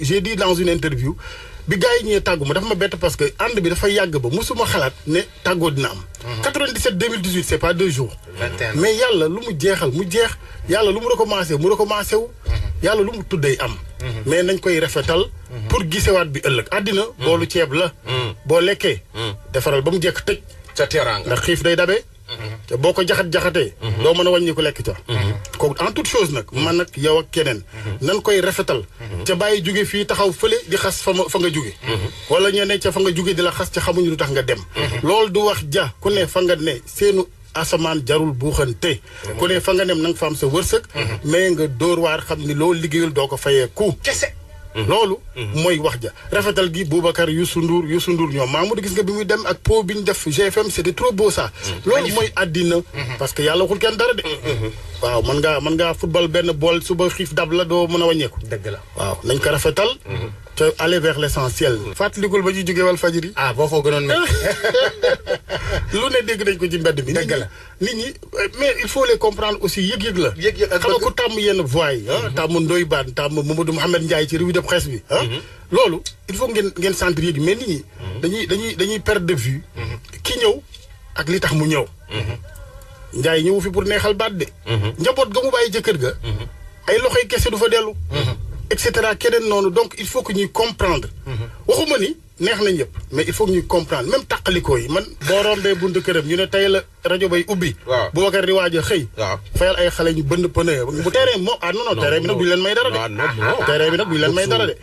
j'ai dit dans une interview bi gars yi ñëwee tàggu ma dafa ma bett parce que ànd bi dafa yàgg ba musuma xalaat ne tàggoo dina am. 97 2018 c'est pas 2 jours. 21 mais yàlla lu mu jeexal mu jeex yàlla lu mu recommencé wu. yàlla lu mu tuddee am. mais nañ koy rafetal. pour gisewaat bi ëllëg àddina. boolu ceeb la. boo lekkee. defaral ba mu jekk tëj. ca teraanga ndax xiif day dabee. te boo ko jaxatee. doo mën a wàññi ko lekk ca. kooku en toute chose nag man nag yow ak keneen. nan koy rafetal. ca bàyyi jóge fii taxaw fële di xas fa nga jóge. wala ñeneen ca fa nga jóge di la xas ca xamuñu lu tax nga dem. loolu du wax ja ku ne fa nga ne seenu asamaan jarul buuxante. ku ne fa nga nem na nga fa am sa wërsëg. mais nga dóor waar xam ni loolu liggéeyul doo ko fayee ku kese. loolu mooy wax ja rafetal gi Boubacar Youssou Ndour ñoom Mamoudou gis nga bi muy dem ak po bi ñu def GFM c'était trop beau ça. loolu mooy àddina. parce que yàlla waxul kenn dara de. waaw mën ngaa football benn bool suba xiif dab la doo mën a wàññeeku. dëgg la waaw nañ ko rafetal. te aller vers l'essentiel. fàttalikul ba ci jógee Walfadjri. boo foo gënoon ne. lu ne dégg nañ ko ci mbedd mi. dëgg la nit ñi mais il faut les comprendre aussi yëg-yëg la. yëg-yëg ak xam nga ku tàmm yenn voix yi. tàmm Ndoye Bane tàmm Mamadou Mouhamed Ndiaye ci revue de presse bi. loolu il faut ngeen sentir yëg mais nit ñi. dañuy perdre de vue. ki ñëw ak li tax mu ñëw. Ndiaye ñëwu fi pour neexal baat de. njaboot ga mu bàyyi jëkkër ga. ay loxoy kese du fa dellu. et cetera keneen noonu donc il faut que ñuy comprendre. waxuma ni neex nañ yëpp mais il faut que ñuy comprendre même tàqalikoo yi man boo rombee buntu këram ñu ne tey la rajo bay ubbi. waaw Boubacar di waaj a xëy. waaw fayal ay xale ñu bënn pëne bu terrain bi moom non terrain bi nag duñ leen may dara de. terrain bi nag duñ leen may dara de.